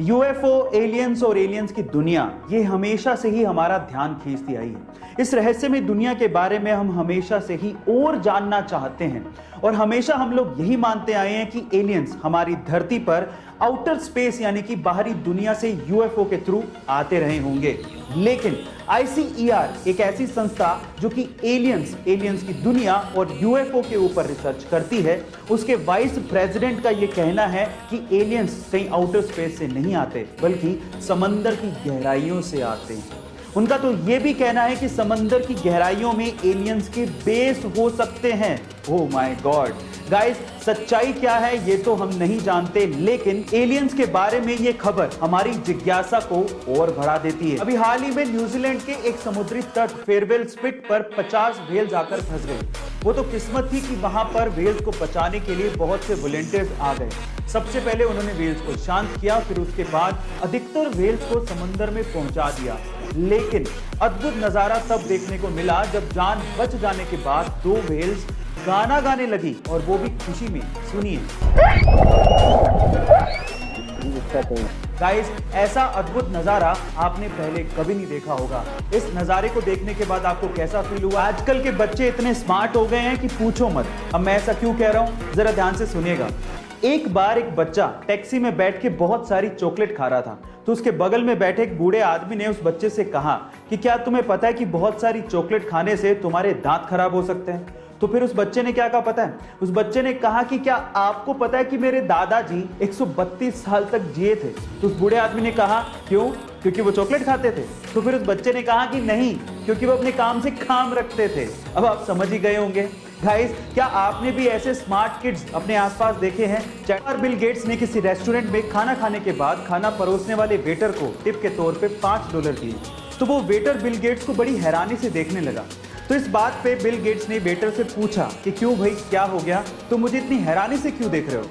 UFO, aliens और aliens की दुनिया ये हमेशा से ही हमारा ध्यान खींचती आई है। इस रहस्यमय दुनिया के बारे में हम हमेशा से ही और जानना चाहते हैं और हमेशा हम लोग यही मानते आए हैं कि एलियंस हमारी धरती पर आउटर स्पेस यानी कि बाहरी दुनिया से यूएफओ के थ्रू आते रहे होंगे। लेकिन ICER एक ऐसी संस्था जो कि एलियंस की दुनिया और यूएफओ के ऊपर रिसर्च करती है, उसके वाइस प्रेसिडेंट का यह कहना है कि एलियंस कहीं आउटर स्पेस से नहीं आते बल्कि समंदर की गहराइयों से आते हैं। उनका तो यह भी कहना है कि समंदर की गहराइयों में एलियंस के बेस हो सकते हैं। ओह माय गॉड गाइस, सच्चाई क्या है ये तो हम नहीं जानते, लेकिन एलियंस के बारे में ये खबर हमारी जिज्ञासा को और बढ़ा देती है। अभी हाल ही में न्यूजीलैंड के एक समुद्री तट फेयरवेल स्पिट पर 50 व्हेल जाकर फंस गए। वो तो किस्मत थी कि वहां पर व्हेल्स को बचाने के लिए बहुत से वॉलंटियर्स आ गए। सबसे पहले उन्होंने व्हेल्स को शांत किया, फिर उसके बाद अधिकतर व्हेल्स को समुद्र में पहुंचा दिया। लेकिन अद्भुत नजारा तब देखने को मिला जब जान बच जाने के बाद 2 व्हेल्स गाना गाने लगी, और वो भी खुशी में। सुनिए गाइस, ऐसा अद्भुत नजारा आपने पहले कभी नहीं देखा होगा। इस नजारे को देखने के बाद आपको कैसा फील हुआ? आजकल के बच्चे इतने स्मार्ट हो गए हैं कि पूछो मत। अब मैं ऐसा क्यों कह रहा हूं, जरा ध्यान से सुनिएगा। एक बार एक बच्चा टैक्सी में बैठ के बहुत सारी चॉकलेट खा रहा था, तो उसके बगल में बैठे एक बूढ़े आदमी ने उस बच्चे से कहा कि क्या तुम्हें पता है कि बहुत सारी चॉकलेट खाने से तुम्हारे दांत खराब हो सकते हैं? तो फिर उस बच्चे ने क्या कहा पता है? उस बच्चे ने कहा कि क्या आपको पता है कि मेरे दादाजी 132 साल तक जिए थे? तो उस बूढ़े आदमी ने कहा क्यों? क्योंकि वो चॉकलेट खाते थे। तो फिर उस बच्चे ने कहा कि नहीं, क्योंकि वो अपने काम से काम रखते थे। अब आप समझ ही गए होंगे। गाइस, क्या आपने भी ऐसे स्मार्ट किड्स अपने आसपास देखे हैं? और बिल गेट्स ने किसी रेस्टोरेंट में खाना खाने के बाद खाना परोसने वाले वेटर को टिप के तौर पे $5 दिए, तो वो वेटर बिल गेट्स को बड़ी हैरानी से देखने लगा। तो इस बात पे बिल गेट्स ने वेटर से पूछा कि क्यों भाई, क्या हो गया, तो मुझे इतनी हैरानी से क्यों देख रहे हो?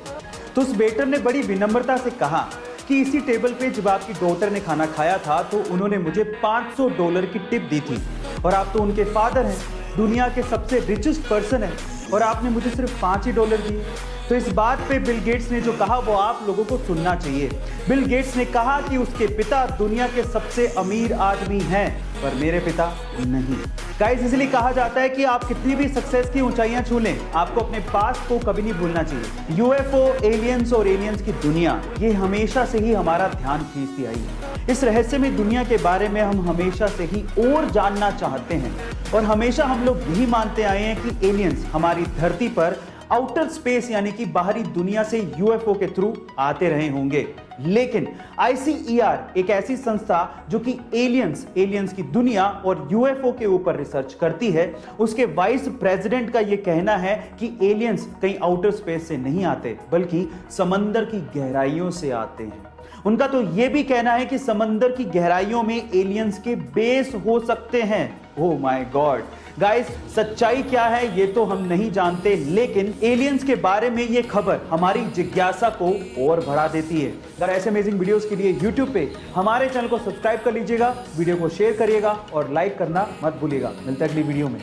तो उस वेटर ने बड़ी विनम्रता से कहा कि इसी टेबल पे जब आपकी डॉटर ने खाना खाया था तो उन्होंने मुझे $500 की टिप दी थी, और आप तो उनके फादर हैं, दुनिया के सबसे रिचेस्ट पर्सन हैं, और आपने मुझे सिर्फ $5 दिए। तो इस बात पे बिल गेट्स ने जो कहा वो आप लोगों को सुनना चाहिए। बिल गेट्स ने कहा कि उसके पिता दुनिया के सबसे अमीर आदमी हैं, पर मेरे पिता नहीं। गाइस, इसलिए कहा जाता है कि आप कितनी भी सक्सेस की ऊंचाइयां छू लें, आपको अपने पास्ट को कभी नहीं भूलना चाहिए। यूएफओ, एलियंस और एलियंस की दुनिया ये हमेशा से ही हमारा ध्यान खींचती आई है। इस रहस्यमय दुनिया के बारे में हम हमेशा से ही और जानना चाहते हैं और हमेशा हम लोग यही मानते आए हैं कि एलियंस हमारी धरती पर आउटर स्पेस यानी कि बाहरी दुनिया से यूएफओ के थ्रू आते रहे होंगे। लेकिन ICER एक ऐसी संस्था जो कि एलियंस की दुनिया और यूएफओ के ऊपर रिसर्च करती है, उसके वाइस प्रेसिडेंट का यह कहना है कि एलियंस कहीं आउटर स्पेस से नहीं आते बल्कि समंदर की गहराइयों से आते हैं। उनका तो यह भी कहना है कि समंदर की गहराइयों में एलियंस के बेस हो सकते हैं। ओह माय गॉड गाइस, सच्चाई क्या है ये तो हम नहीं जानते, लेकिन एलियंस के बारे में ये खबर हमारी जिज्ञासा को और बढ़ा देती है। अगर ऐसे अमेजिंग वीडियोस के लिए YouTube पे हमारे चैनल को सब्सक्राइब कर लीजिएगा, वीडियो को शेयर करिएगा और लाइक करना मत भूलिएगा। मिलते हैं अगली वीडियो में।